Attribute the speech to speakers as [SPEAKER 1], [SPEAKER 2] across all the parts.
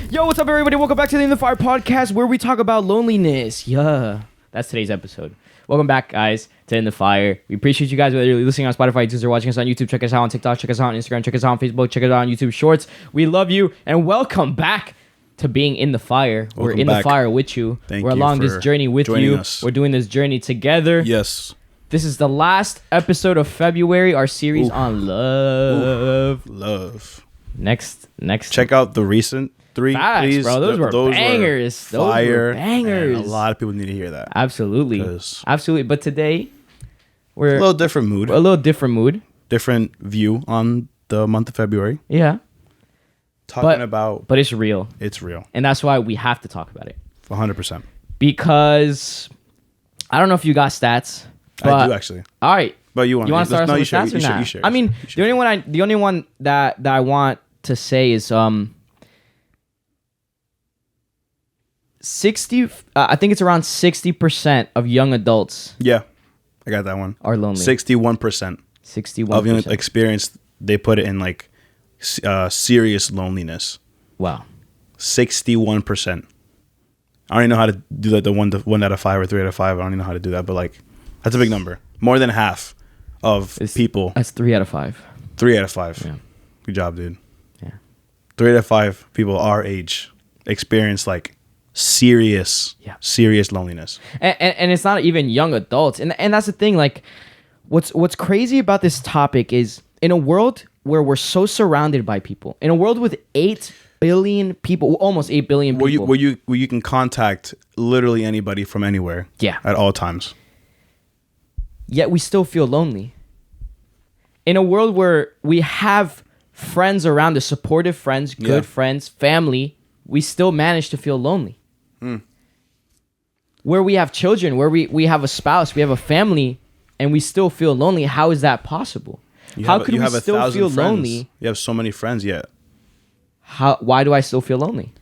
[SPEAKER 1] Yo, what's up, everybody? Welcome back to the In the Fire podcast, where we talk about loneliness. Yeah, that's today's episode. Welcome back, guys, to In the Fire. We appreciate you guys, whether you're listening on Spotify, iTunes, or watching us on YouTube. Check us out on TikTok. Check us out on Instagram. Check us out on Facebook. Check us out on YouTube Shorts. We love you, and welcome back to being in the fire. We're in the fire with you. We're along this journey with you. We're doing this journey together.
[SPEAKER 2] Yes.
[SPEAKER 1] This is the last episode of February, our series on love.
[SPEAKER 2] Love.
[SPEAKER 1] Next.
[SPEAKER 2] Check out the recent 3,
[SPEAKER 1] Facts,
[SPEAKER 2] please.
[SPEAKER 1] bro. Those were bangers.
[SPEAKER 2] Fire.
[SPEAKER 1] Those were bangers.
[SPEAKER 2] And a lot of people need to hear that.
[SPEAKER 1] Absolutely. But today, we're
[SPEAKER 2] a little different mood.
[SPEAKER 1] Different
[SPEAKER 2] view on the month of February.
[SPEAKER 1] Yeah.
[SPEAKER 2] But
[SPEAKER 1] it's real.
[SPEAKER 2] It's real.
[SPEAKER 1] And that's why we have to talk about it.
[SPEAKER 2] 100%.
[SPEAKER 1] Because I don't know if you got stats.
[SPEAKER 2] I do, actually.
[SPEAKER 1] All right.
[SPEAKER 2] But you want to
[SPEAKER 1] start us with stats or not?
[SPEAKER 2] You share.
[SPEAKER 1] I mean, the only one that I want to say is 60. I think it's around 60% of young adults.
[SPEAKER 2] Yeah, I got that one.
[SPEAKER 1] Are lonely.
[SPEAKER 2] 61%.
[SPEAKER 1] 61%
[SPEAKER 2] of young experience. They put it in like serious loneliness.
[SPEAKER 1] Wow.
[SPEAKER 2] 61%. I don't even know how to do that. The 1 out of 5 or 3 out of 5. I don't even know how to do that. But like, that's a big number. More than half of people.
[SPEAKER 1] That's 3 out of 5.
[SPEAKER 2] 3 out of 5. Yeah. Good job, dude. Yeah. 3 out of 5 people our age experience like serious loneliness.
[SPEAKER 1] And it's not even young adults. And that's the thing. Like, what's crazy about this topic is in a world where we're so surrounded by people, in a world with 8 billion people, almost 8 billion people,
[SPEAKER 2] where you can contact literally anybody from anywhere.
[SPEAKER 1] Yeah.
[SPEAKER 2] At all times.
[SPEAKER 1] Yet we still feel lonely. In a world where we have friends around us, supportive friends, good friends, family, we still manage to feel lonely. Where we have children, where we have a spouse, we have a family, and we still feel lonely. How is that possible? How could we still feel lonely?
[SPEAKER 2] You have so many friends yet.
[SPEAKER 1] Why do I still feel lonely?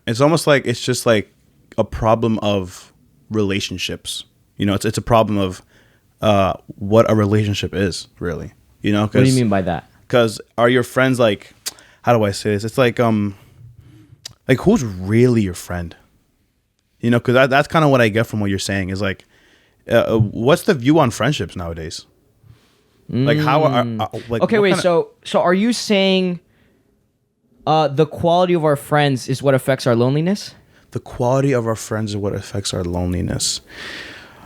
[SPEAKER 2] It's almost like it's just like a problem of relationships. You know, it's a problem of what a relationship is, really. You know,
[SPEAKER 1] what do you mean by that?
[SPEAKER 2] Because are your friends like, how do I say this? It's like who's really your friend? You know, because that's kind of what I get from what you're saying is like, what's the view on friendships nowadays? Like how are like?
[SPEAKER 1] Okay, wait. So are you saying the quality of our friends is what affects our loneliness?
[SPEAKER 2] The quality of our friends is what affects our loneliness.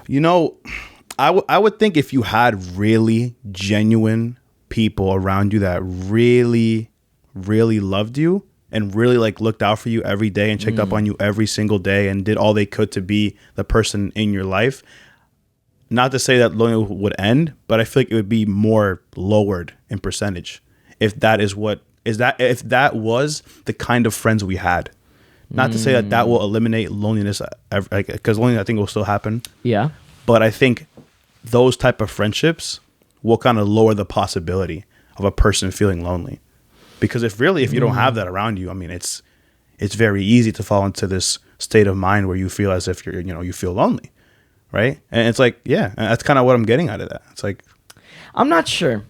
[SPEAKER 2] You know, I would think if you had really genuine people around you that really, really loved you and really like looked out for you every day and checked up on you every single day and did all they could to be the person in your life. Not to say that loneliness would end, but I feel like it would be more lowered in percentage if that was the kind of friends we had. Not to say that will eliminate loneliness, because loneliness I think will still happen. Yeah. But I think those type of friendships will kind of lower the possibility of a person feeling lonely. Because if you don't have that around you, I mean, it's very easy to fall into this state of mind where you feel as if you feel lonely, right? And it's like, yeah, that's kind of what I'm getting out of that. It's like,
[SPEAKER 1] I'm not sure.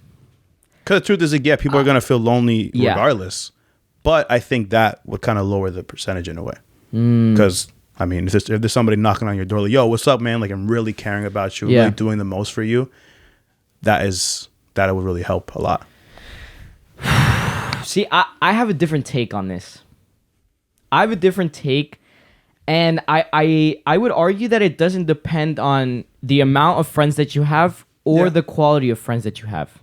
[SPEAKER 2] Because the truth is, like, people are gonna feel lonely regardless. But I think that would kind of lower the percentage in a way. Because I mean, if there's somebody knocking on your door, like, yo, what's up, man? Like, I'm really caring about you, really doing the most for you. That would really help a lot.
[SPEAKER 1] See, I have a different take on this. I have a different take, and I would argue that it doesn't depend on the amount of friends that you have or the quality of friends that you have.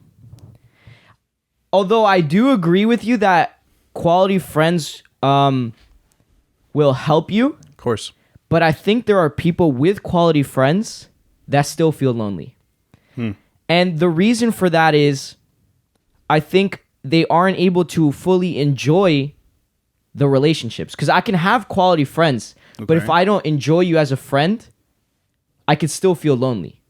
[SPEAKER 1] Although I do agree with you that quality friends will help you.
[SPEAKER 2] Of course.
[SPEAKER 1] But I think there are people with quality friends that still feel lonely. And the reason for that is I think they aren't able to fully enjoy the relationships. Because I can have quality friends, but if I don't enjoy you as a friend, I could still feel lonely.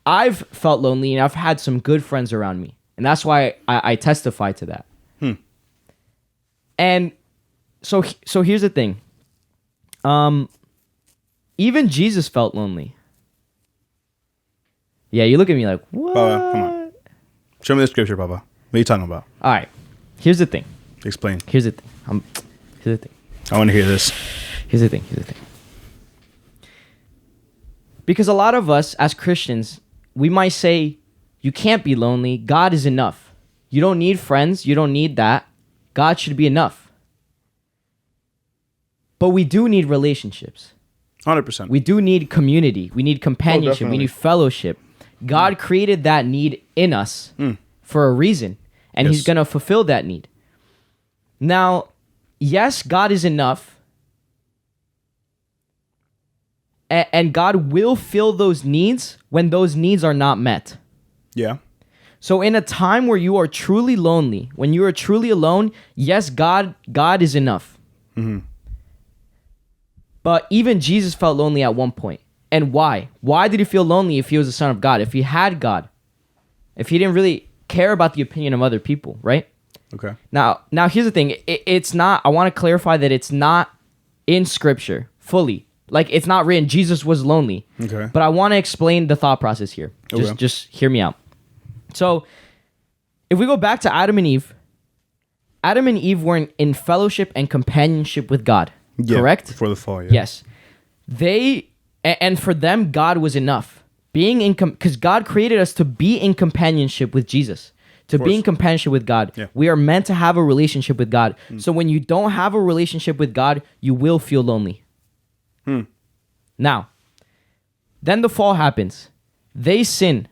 [SPEAKER 1] I've felt lonely and I've had some good friends around me. And that's why I testify to that. And so here's the thing. Even Jesus felt lonely. Yeah, you look at me like, what?
[SPEAKER 2] Baba, come on. Show me the scripture, Baba. What are you talking about?
[SPEAKER 1] All right. Here's the thing.
[SPEAKER 2] Explain.
[SPEAKER 1] Here's the thing. Here's the thing.
[SPEAKER 2] I want to hear this.
[SPEAKER 1] Here's the thing. Because a lot of us as Christians, we might say, you can't be lonely. God is enough. You don't need friends. You don't need that. God should be enough. But we do need relationships.
[SPEAKER 2] 100%.
[SPEAKER 1] We do need community. We need companionship. We need fellowship. God created that need in us for a reason. And he's going to fulfill that need. Now, yes, God is enough. And God will fill those needs when those needs are not met.
[SPEAKER 2] Yeah.
[SPEAKER 1] So in a time where you are truly lonely, when you are truly alone, yes, God is enough.
[SPEAKER 2] Mm-hmm.
[SPEAKER 1] But even Jesus felt lonely at one point. And why? Why did he feel lonely if he was the Son of God? If he had God? If he didn't really care about the opinion of other people, right?
[SPEAKER 2] Okay.
[SPEAKER 1] Now here's the thing. It's not, I want to clarify that it's not in Scripture fully. Like, it's not written, Jesus was lonely.
[SPEAKER 2] Okay.
[SPEAKER 1] But I want to explain the thought process here. Just hear me out. So, if we go back to Adam and Eve were in fellowship and companionship with God.
[SPEAKER 2] Yeah,
[SPEAKER 1] correct?
[SPEAKER 2] Before the fall, yeah.
[SPEAKER 1] Yes. And for them, God was enough. Because God created us to be in companionship with Jesus. To be in companionship with God.
[SPEAKER 2] Yeah.
[SPEAKER 1] We are meant to have a relationship with God. So when you don't have a relationship with God, you will feel lonely. Now, then the fall happens. They sin.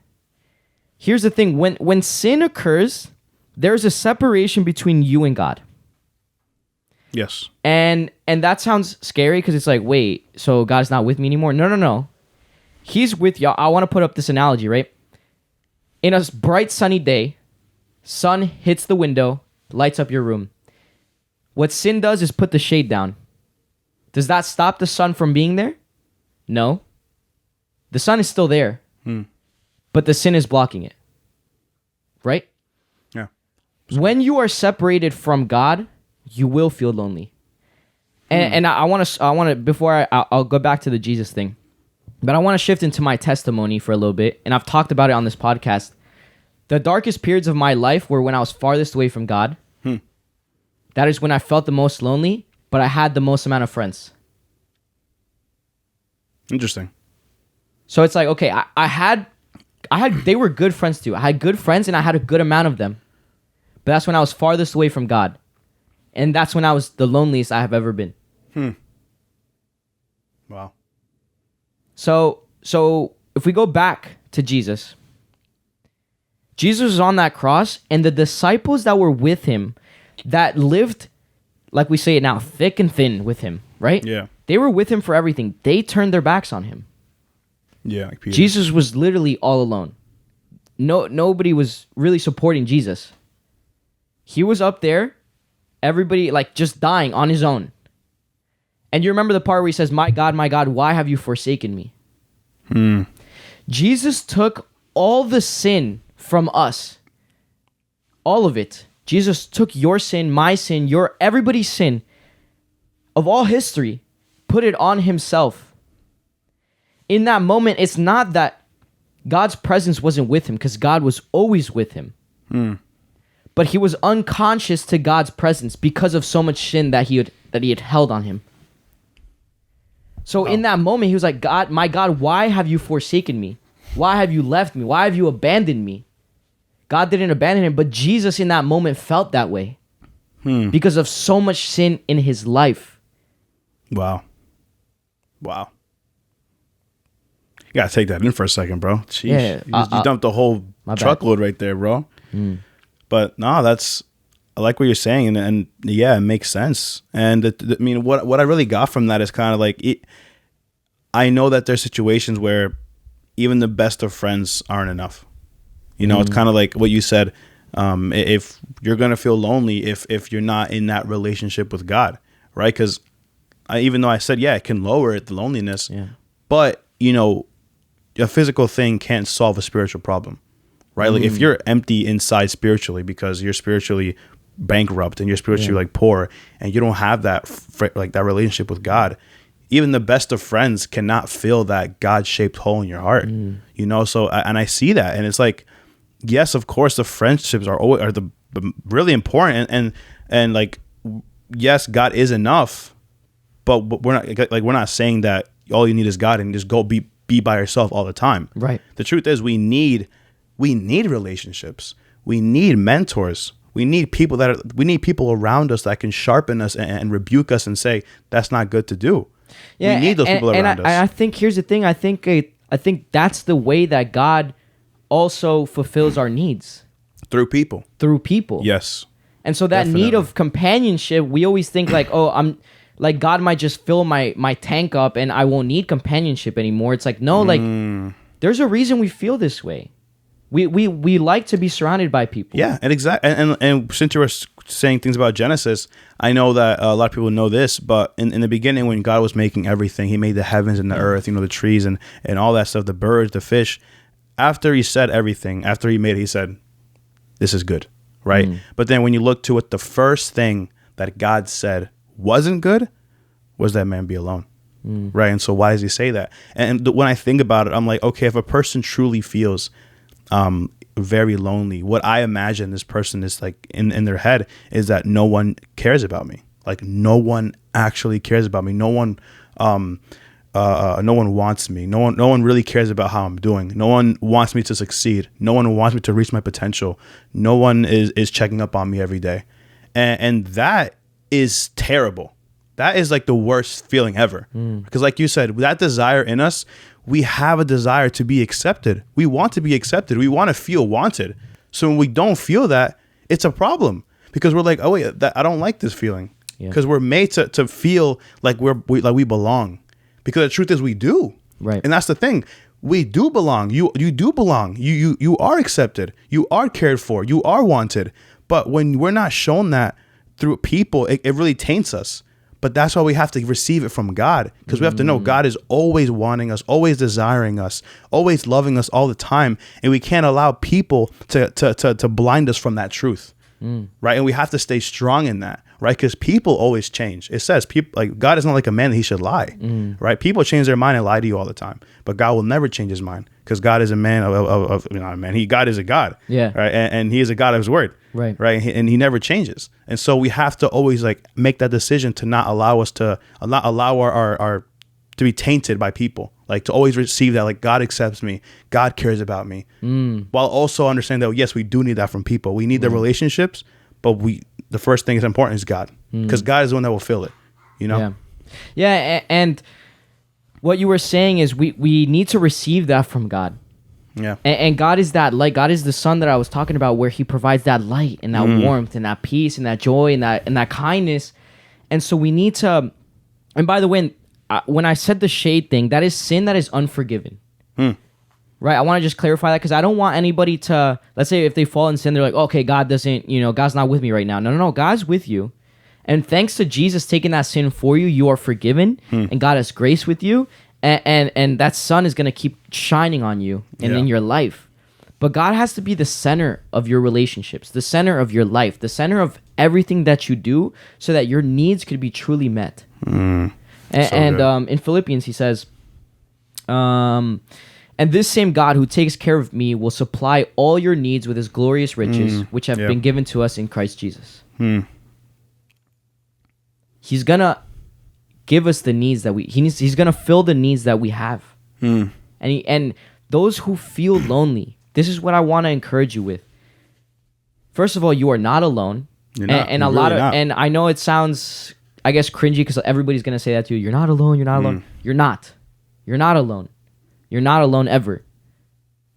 [SPEAKER 1] Here's the thing. When sin occurs, there's a separation between you and God.
[SPEAKER 2] Yes.
[SPEAKER 1] And that sounds scary because it's like, wait, so God's not with me anymore? No. He's with y'all. I want to put up this analogy, right? In a bright sunny day, sun hits the window, lights up your room. What sin does is put the shade down. Does that stop the sun from being there? No. The sun is still there, but the sin is blocking it. Right?
[SPEAKER 2] Yeah.
[SPEAKER 1] When you are separated from God, you will feel lonely. And I want to before I'll go back to the Jesus thing, but I want to shift into my testimony for a little bit, and I've talked about it on this podcast. The darkest periods of my life were when I was farthest away from God. That is when I felt the most lonely, but I had the most amount of friends.
[SPEAKER 2] Interesting.
[SPEAKER 1] So it's like, okay, I had they were good friends too. I had good friends and I had a good amount of them. But that's when I was farthest away from God. And that's when I was the loneliest I have ever been.
[SPEAKER 2] Wow.
[SPEAKER 1] So if we go back to Jesus was on that cross, and the disciples that were with him, that lived, like we say it now, thick and thin with him, right?
[SPEAKER 2] Yeah.
[SPEAKER 1] They were with him for everything. They turned their backs on him.
[SPEAKER 2] Yeah. Like Peter.
[SPEAKER 1] Jesus was literally all alone. Nobody was really supporting Jesus. He was up there, everybody like just dying on his own. And you remember the part where he says, my God, why have you forsaken me? Jesus took all the sin from us. All of it. Jesus took your sin, my sin, everybody's sin of all history, put it on himself. In that moment, it's not that God's presence wasn't with him, because God was always with him. But he was unconscious to God's presence because of so much sin that he had held on him. So in that moment, he was like, God, my God, why have you forsaken me? Why have you left me? Why have you abandoned me? God didn't abandon him, but Jesus in that moment felt that way because of so much sin in his life.
[SPEAKER 2] Wow. You gotta take that in for a second, bro. Jeez.
[SPEAKER 1] Yeah,
[SPEAKER 2] you dumped the whole truckload right there, bro. But no, I like what you're saying, and yeah, it makes sense. And I mean, what I really got from that is kind of like, I know that there's situations where even the best of friends aren't enough. You know, it's kind of like what you said. If you're gonna feel lonely if you're not in that relationship with God, right? Because even though I said, yeah, it can lower the loneliness, but you know, a physical thing can't solve a spiritual problem, right? Like if you're empty inside spiritually because you're spiritually bankrupt and you're spiritually like poor, and you don't have that like that relationship with God, even the best of friends cannot fill that God-shaped hole in your heart. You know, so and I see that, and it's like, yes, of course, the friendships are the really important, and like yes, God is enough, but we're not saying that all you need is God and just go be by yourself all the time.
[SPEAKER 1] Right.
[SPEAKER 2] The truth is we need relationships. We need mentors. We need people around us that can sharpen us and rebuke us and say that's not good to do.
[SPEAKER 1] Yeah,
[SPEAKER 2] we need those people around us.
[SPEAKER 1] I think here's the thing. I think that's the way that God also fulfills our needs.
[SPEAKER 2] Through people.
[SPEAKER 1] Yes. And so that
[SPEAKER 2] Definitely.
[SPEAKER 1] need of companionship, we always think like, oh, I'm like God might just fill my tank up and I won't need companionship anymore. It's like, no, like there's a reason we feel this way. We like to be surrounded by people.
[SPEAKER 2] Yeah, and since you were saying things about Genesis, I know that a lot of people know this, but in the beginning when God was making everything, he made the heavens and the earth, the trees and all that stuff, the birds, the fish. After he said everything, after he made it, he said, this is good, right? But then when you look to it, the first thing that God said wasn't good was that man be alone, right? And so why does he say that? And when I think about it, I'm like, okay, if a person truly feels very lonely, what I imagine this person is like in their head is that no one cares about me. Like no one actually cares about me. No one wants me. No one really cares about how I'm doing. No one wants me to succeed. No one wants me to reach my potential. No one is checking up on me every day. And that is terrible. That is like the worst feeling ever. Because like you said, that desire in us, we have a desire to be accepted. We want to be accepted. We want to feel wanted. So when we don't feel that, it's a problem because we're like, oh wait, I don't like this feeling. Because we're made to feel like we belong. Because the truth is we do.
[SPEAKER 1] Right.
[SPEAKER 2] And that's the thing. We do belong. You do belong. You are accepted. You are cared for. You are wanted. But when we're not shown that through people, it really taints us. But that's why we have to receive it from God, because we have to know God is always wanting us, always desiring us, always loving us all the time. And we can't allow people to blind us from that truth. Right. And we have to stay strong in that. Right. Because people always change. It says people like God is not like a man that he should lie. Right. People change their mind and lie to you all the time. But God will never change his mind because God is a man of not a man. God is a God.
[SPEAKER 1] Yeah.
[SPEAKER 2] Right. And he is a God of his word.
[SPEAKER 1] Right.
[SPEAKER 2] Right. And he never changes. And so we have to always like make that decision to not allow us to allow our to be tainted by people, like to always receive that, like God accepts me, God cares about me, while also understanding that, yes, we do need that from people. We need the relationships, but the first thing that's important is God, because God is the one that will fill it,
[SPEAKER 1] Yeah. And what you were saying is we need to receive that from God.
[SPEAKER 2] Yeah.
[SPEAKER 1] And God is that light. God is the sun that I was talking about, where he provides that light and that warmth and that peace and that joy and that kindness. And so we need to, and by the way, when I said the shade thing, that is sin that is unforgiven. Right? I want to just clarify that because I don't want anybody to, let's say if they fall in sin, they're like, okay, God doesn't, God's not with me right now. No, God's with you. And thanks to Jesus taking that sin for you, you are forgiven and God has grace with you. And that sun is going to keep shining on you and in your life. But God has to be the center of your relationships, the center of your life, the center of everything that you do so that your needs could be truly met. In Philippians, he says, and this same God who takes care of me will supply all your needs with his glorious riches, which have been given to us in Christ Jesus. He's going to give us the needs that he's going to fill the needs that we have. And those who feel lonely, this is what I want to encourage you with. First of all, you are not alone.
[SPEAKER 2] You're not.
[SPEAKER 1] And
[SPEAKER 2] You're really not.
[SPEAKER 1] and I know it sounds, I guess, cringy because everybody's going to say that to you. You're not alone. You're not alone. You're not. You're not alone. You're not alone ever.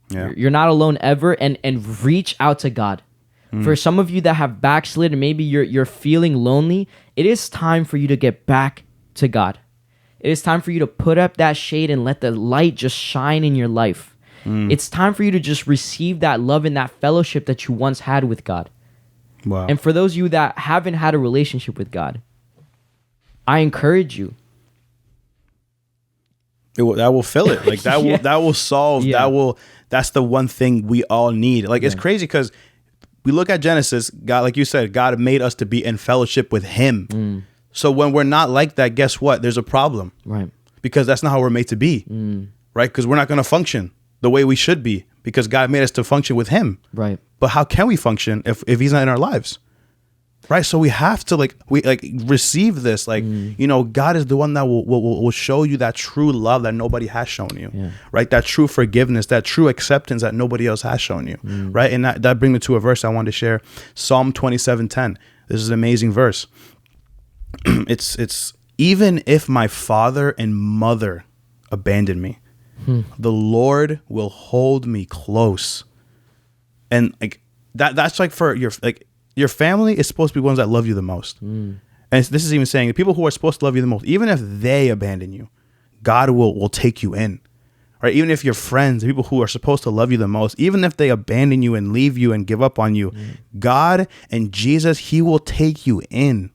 [SPEAKER 2] Yeah.
[SPEAKER 1] You're not alone ever. And reach out to God. For some of you that have backslid and maybe you're feeling lonely, it is time for you to get back to God. It is time for you to put up that shade and let the light just shine in your life. It's time for you to just receive that love and that fellowship that you once had with God.
[SPEAKER 2] Wow.
[SPEAKER 1] And for those of you that haven't had a relationship with God, I encourage you.
[SPEAKER 2] That will fill it. Like that will solve. That's the one thing we all need. Like it's crazy because we look at Genesis, God, like you said, God made us to be in fellowship with him. So when we're not like that, guess what? There's a problem.
[SPEAKER 1] Right.
[SPEAKER 2] Because that's not how we're made to be. Right? Because we're not going to function the way we should be because God made us to function with him.
[SPEAKER 1] Right.
[SPEAKER 2] But how can we function if he's not in our lives? Right, so we have to receive this. God is the one that will show you that true love that nobody has shown you.
[SPEAKER 1] Yeah.
[SPEAKER 2] Right, that true forgiveness, that true acceptance that nobody else has shown you. Right, and that brings me to a verse I wanted to share. Psalm 27:10. This is an amazing verse. It's even if my father and mother abandon me, the Lord will hold me close. And that's for your family is supposed to be ones that love you the most. And this is even saying the people who are supposed to love you the most, even if they abandon you, God will take you in. Right? Even if your friends, the people who are supposed to love you the most, even if they abandon you and leave you and give up on you, God and Jesus, he will take you in.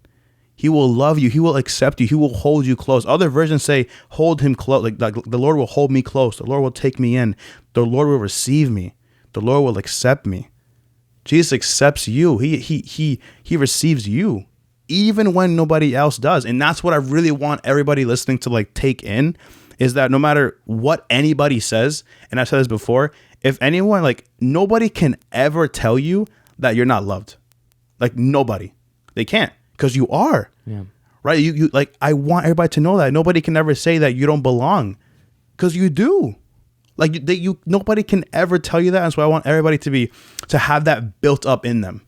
[SPEAKER 2] He will love you. He will accept you. He will hold you close. Other versions say, hold him close. Like the Lord will hold me close. The Lord will take me in. The Lord will receive me. The Lord will accept me. Jesus accepts you. He receives you, even when nobody else does. And that's what I really want everybody listening to take in, is that no matter what anybody says, and I've said this before, if anyone, nobody can ever tell you that you're not loved. Nobody. They can't, because you are.
[SPEAKER 1] Yeah.
[SPEAKER 2] Right? You I want everybody to know that. Nobody can ever say that you don't belong, because you do. Nobody can ever tell you that. And so I want everybody to have that built up in them,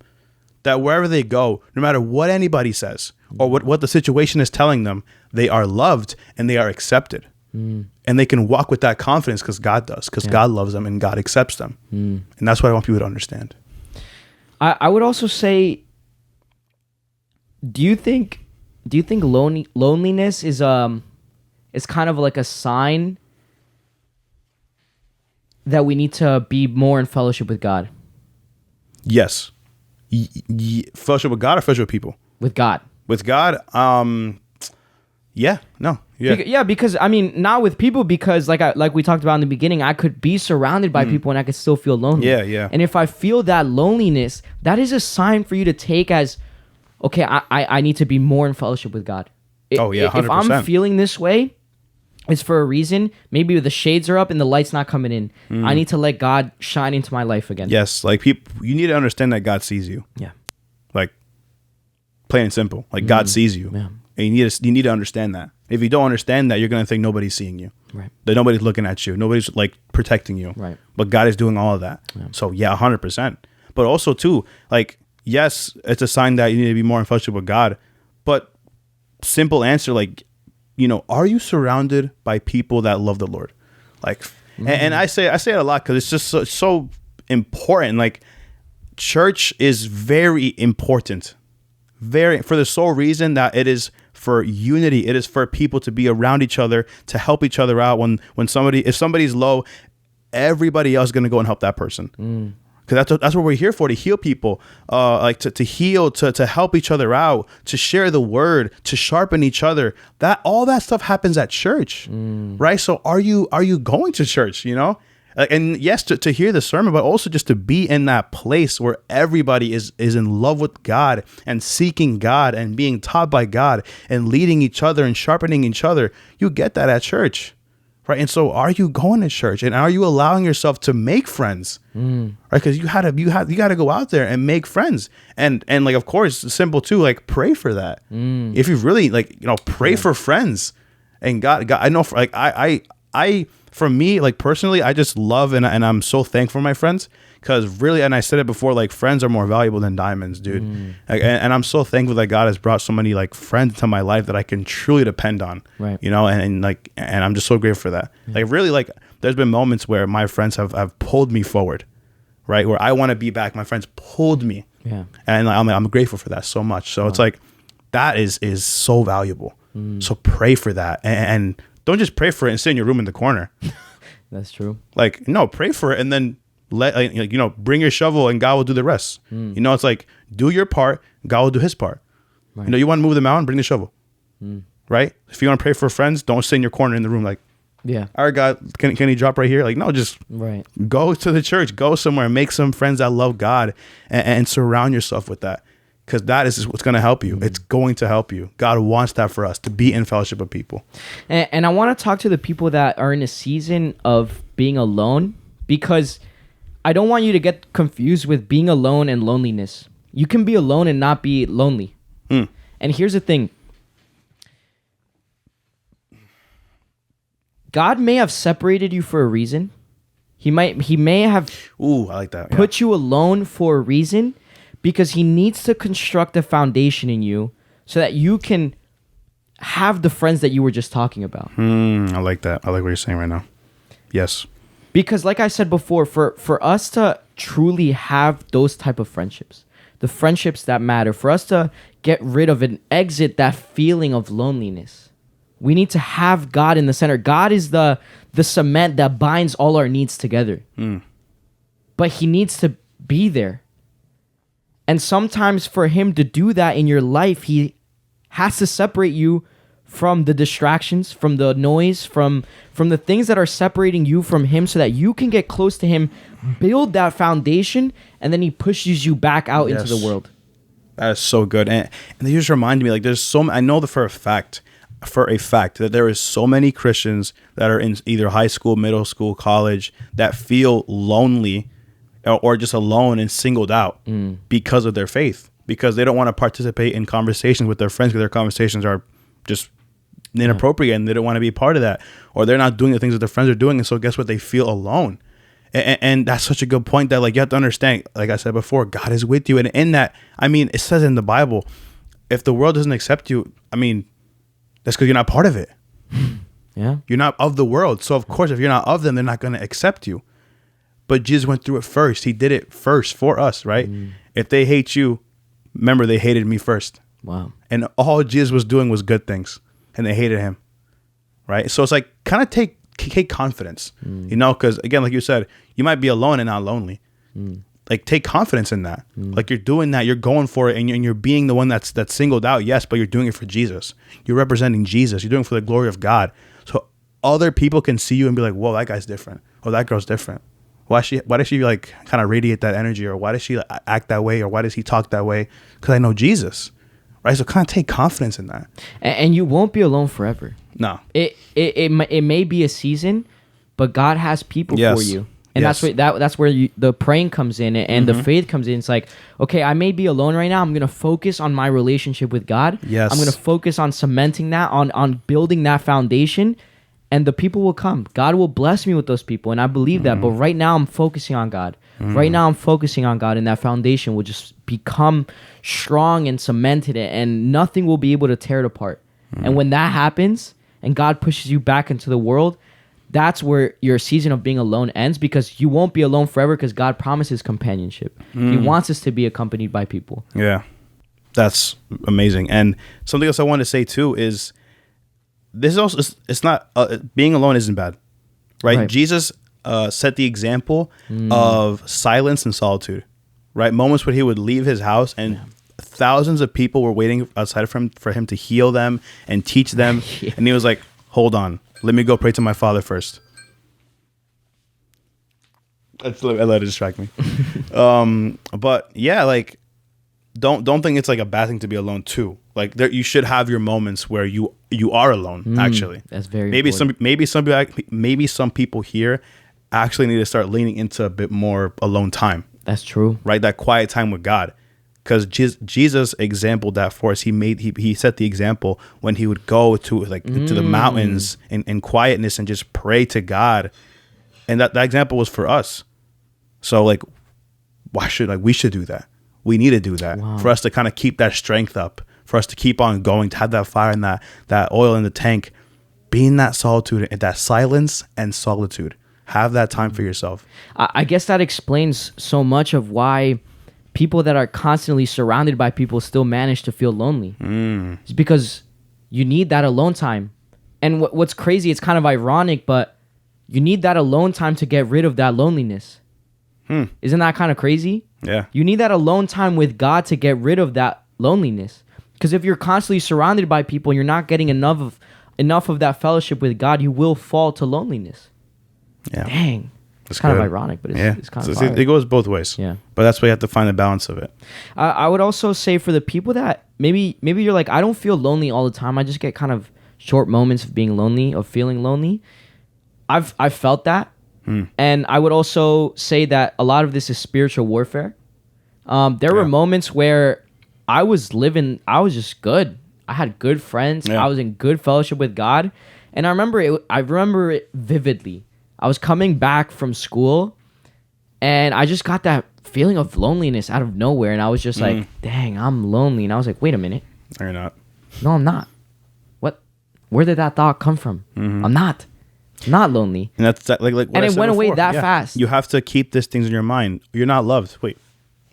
[SPEAKER 2] that wherever they go, no matter what anybody says or what the situation is telling them, they are loved and they are accepted. And they can walk with that confidence because God does, because God loves them and God accepts them. And that's what I want people to understand.
[SPEAKER 1] I would also say, do you think loneliness is kind of like a sign that we need to be more in fellowship with God?
[SPEAKER 2] Yes. Fellowship with God or fellowship with people?
[SPEAKER 1] With God.
[SPEAKER 2] With God, yeah, no. Yeah.
[SPEAKER 1] Because I mean, not with people, because like we talked about in the beginning, I could be surrounded by people and I could still feel lonely.
[SPEAKER 2] Yeah.
[SPEAKER 1] And if I feel that loneliness, that is a sign for you to take as, okay, I need to be more in fellowship with God.
[SPEAKER 2] Oh yeah, 100%.
[SPEAKER 1] If I'm feeling this way, it's for a reason. Maybe the shades are up and the light's not coming in. I need to let God shine into my life again.
[SPEAKER 2] Yes, people, you need to understand that God sees you.
[SPEAKER 1] Yeah.
[SPEAKER 2] Plain and simple. God sees you.
[SPEAKER 1] Yeah.
[SPEAKER 2] And you need to understand that. If you don't understand that, you're going to think nobody's seeing you.
[SPEAKER 1] Right.
[SPEAKER 2] That nobody's looking at you. Nobody's protecting you.
[SPEAKER 1] Right.
[SPEAKER 2] But God is doing all of that. Yeah. So yeah, 100%. But also too, yes, it's a sign that you need to be more in fellowship with God. But simple answer, are you surrounded by people that love the Lord? And I say it a lot because it's just so important. Church is very important. For the sole reason that it is for unity. It is for people to be around each other, to help each other out. If somebody's low, everybody else is going to go and help that person. Because that's what we're here for, to heal people, to heal, to help each other out, to share the word, to sharpen each other. All that stuff happens at church, right? So are you going to church? And yes, to hear the sermon, but also just to be in that place where everybody is in love with God and seeking God and being taught by God and leading each other and sharpening each other. You get that at church, right? And so are you going to church, and are you allowing yourself to make friends, right? Because you gotta go out there and make friends, and of course, it's simple too, pray for that. If you really pray for friends, and God, I know, for me, personally, I just love and I'm so thankful for my friends, because really, and I said it before, friends are more valuable than diamonds, dude. And I'm so thankful that God has brought so many friends into my life that I can truly depend on,
[SPEAKER 1] right?
[SPEAKER 2] And I'm just so grateful for that. Really, there's been moments where my friends have pulled me forward, right? Where I want to be back, my friends pulled me, and I'm grateful for that so much. So it's that is so valuable. So pray for that, and don't just pray for it and sit in your room in the corner.
[SPEAKER 1] That's true.
[SPEAKER 2] No, pray for it and then bring your shovel and God will do the rest. It's do your part, God will do his part. Right. You want to move the mountain, bring the shovel. Right? If you want to pray for friends, don't sit in your corner in the room all right, God, can he drop right here? No, just go to the church, go somewhere, make some friends that love God, and surround yourself with that. Because that is what's going to help you. It's going to help you. God wants that for us, to be in fellowship with people.
[SPEAKER 1] And I want to talk to the people that are in a season of being alone, because I don't want you to get confused with being alone and loneliness. You can be alone and not be lonely.
[SPEAKER 2] Mm.
[SPEAKER 1] And here's the thing. God may have separated you for a reason. He may have
[SPEAKER 2] Ooh, I like that. Yeah.
[SPEAKER 1] put you alone for a reason, because he needs to construct a foundation in you so that you can have the friends that you were just talking about.
[SPEAKER 2] I like that. I like what you're saying right now. Yes.
[SPEAKER 1] Because like I said before, for us to truly have those type of friendships, the friendships that matter, for us to get rid of and exit that feeling of loneliness, we need to have God in the center. God is the cement that binds all our needs together. But he needs to be there. And sometimes for him to do that in your life, he has to separate you from the distractions, from the noise, from the things that are separating you from him, so that you can get close to him, build that foundation, and then he pushes you back out into the world.
[SPEAKER 2] That is so good. And they just remind me, like, there's I know that for a fact that there is so many Christians that are in either high school, middle school, college, that feel lonely or just alone and singled out because of their faith, because they don't want to participate in conversations with their friends, because their conversations are just inappropriate and they don't want to be a part of that, or they're not doing the things that their friends are doing. And so guess what? They feel alone. And that's such a good point, that like you have to understand, like I said before, God is with you. And in that, I mean, it says in the Bible, if the world doesn't accept you, I mean, that's because you're not part of it.
[SPEAKER 1] Yeah.
[SPEAKER 2] You're not of the world. So of course, if you're not of them, they're not going to accept you. But Jesus went through it first. He did it first for us, right? If they hate you, remember they hated me first.
[SPEAKER 1] Wow.
[SPEAKER 2] And all Jesus was doing was good things, and they hated him, right? So it's like, kind of take confidence, you know, because again, like you said, you might be alone and not lonely. Like, take confidence in that. Like, you're doing that, you're going for it, and you're being the one that's singled out, yes, but you're doing it for Jesus. You're representing Jesus. You're doing it for the glory of God. So other people can see you and be like, whoa, that guy's different, or that girl's different. Why does she like kind of radiate that energy, or why does she act that way, or why does he talk that way? Because I know Jesus, right? So kind of take confidence in that.
[SPEAKER 1] And you won't be alone forever.
[SPEAKER 2] No.
[SPEAKER 1] It may be a season, but God has people for you. And
[SPEAKER 2] Yes.
[SPEAKER 1] that's where the praying comes in, and the faith comes in. It's like, okay, I may be alone right now. I'm going to focus on my relationship with God.
[SPEAKER 2] Yes.
[SPEAKER 1] I'm going to focus on cementing that, on building that foundation, and the people will come. God will bless me with those people, and I believe that. But right now, I'm focusing on God. Right now, I'm focusing on God, and that foundation will just become strong and cemented, and nothing will be able to tear it apart. And when that happens, and God pushes you back into the world, that's where your season of being alone ends, because you won't be alone forever, because God promises companionship. He wants us to be accompanied by people.
[SPEAKER 2] Yeah, that's amazing. And something else I want to say too is, this is also, it's not, being alone isn't bad, right? Jesus set the example of silence and solitude, right? Moments where he would leave his house and thousands of people were waiting outside for him to heal them and teach them. And he was like, hold on, let me go pray to my Father first. I let it distract me. But yeah, like, don't think it's like a bad thing to be alone too. Like, you should have your moments where you are alone. Actually,
[SPEAKER 1] that's very
[SPEAKER 2] important. Maybe some people here actually need to start leaning into a bit more alone time.
[SPEAKER 1] That's true.
[SPEAKER 2] Right, that quiet time with God, because Jesus exampled that for us. He set the example when he would go to to the mountains in quietness and just pray to God, and that example was for us. So like, we should do that. We need to do that for us to kind of keep that strength up, for us to keep on going, to have that fire and that oil in the tank. Be in that solitude, and that silence and solitude. Have that time for yourself.
[SPEAKER 1] I guess that explains so much of why people that are constantly surrounded by people still manage to feel lonely. It's because you need that alone time. And what's crazy, it's kind of ironic, but you need that alone time to get rid of that loneliness. Isn't that kind of crazy?
[SPEAKER 2] Yeah.
[SPEAKER 1] You need that alone time with God to get rid of that loneliness. Because if you're constantly surrounded by people and you're not getting enough of that fellowship with God, you will fall to loneliness.
[SPEAKER 2] Yeah.
[SPEAKER 1] Dang. It's kind of ironic, but it's kind of
[SPEAKER 2] it goes both ways.
[SPEAKER 1] Yeah.
[SPEAKER 2] But that's why you have to find the balance of it.
[SPEAKER 1] I would also say, for the people that maybe you're like, I don't feel lonely all the time. I just get kind of short moments of being lonely, of feeling lonely. I've felt that. And I would also say that a lot of this is spiritual warfare. There were moments where I was just good. I had good friends.
[SPEAKER 2] Yeah.
[SPEAKER 1] I was in good fellowship with God. And I remember it vividly. I was coming back from school and I just got that feeling of loneliness out of nowhere. And I was just like, dang, I'm lonely. And I was like, wait a minute.
[SPEAKER 2] No, you're not.
[SPEAKER 1] No, I'm not. What? Where did that thought come from? I'm not. I'm not lonely.
[SPEAKER 2] And that's like what
[SPEAKER 1] And
[SPEAKER 2] I
[SPEAKER 1] it
[SPEAKER 2] said
[SPEAKER 1] went away
[SPEAKER 2] before.
[SPEAKER 1] that fast.
[SPEAKER 2] You have to keep these things in your mind. You're not loved. Wait,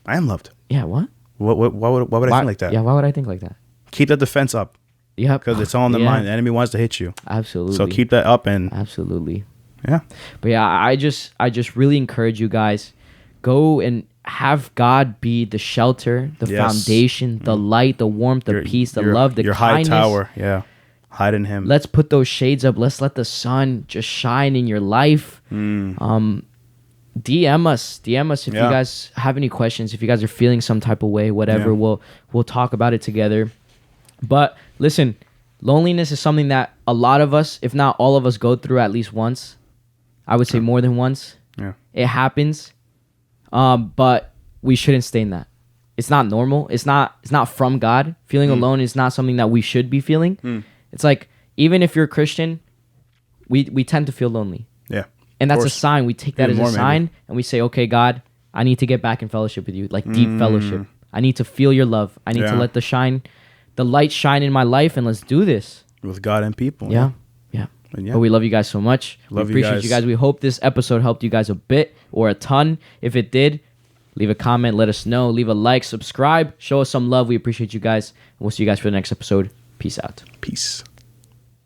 [SPEAKER 2] I am loved.
[SPEAKER 1] Yeah, what?
[SPEAKER 2] Why would I think like that?
[SPEAKER 1] Yeah, why would I think like that?
[SPEAKER 2] Keep that defense up.
[SPEAKER 1] Yeah.
[SPEAKER 2] Because it's all in the mind. The enemy wants to hit you.
[SPEAKER 1] Absolutely.
[SPEAKER 2] So keep that up and
[SPEAKER 1] Absolutely.
[SPEAKER 2] yeah.
[SPEAKER 1] But yeah, I just really encourage you guys, go and have God be the shelter, the foundation, the light, the warmth, the peace, the love, the
[SPEAKER 2] your
[SPEAKER 1] kindness.
[SPEAKER 2] high tower. Yeah. Hide in him.
[SPEAKER 1] Let's put those shades up. Let's let the sun just shine in your life. DM us if you guys have any questions, if you guys are feeling some type of way, whatever, we'll talk about it together. But listen, loneliness is something that a lot of us, if not all of us, go through at least once. I would say more than once.
[SPEAKER 2] Yeah.
[SPEAKER 1] It happens. But we shouldn't stay in that. It's not normal. It's not from God. Feeling alone is not something that we should be feeling. It's like, even if you're a Christian, we tend to feel lonely.
[SPEAKER 2] Yeah.
[SPEAKER 1] And that's a sign. We take that as a sign and we say, okay, God, I need to get back in fellowship with you, like deep fellowship. I need to feel your love. I need to let the light shine in my life, and let's do this.
[SPEAKER 2] With God and people.
[SPEAKER 1] Yeah.
[SPEAKER 2] Yeah.
[SPEAKER 1] But we love you guys so much.
[SPEAKER 2] Love
[SPEAKER 1] we appreciate
[SPEAKER 2] you
[SPEAKER 1] you guys. We hope this episode helped you guys a bit or a ton. If it did, leave a comment, let us know. Leave a like, subscribe, show us some love. We appreciate you guys. And we'll see you guys for the next episode. Peace out.
[SPEAKER 2] Peace.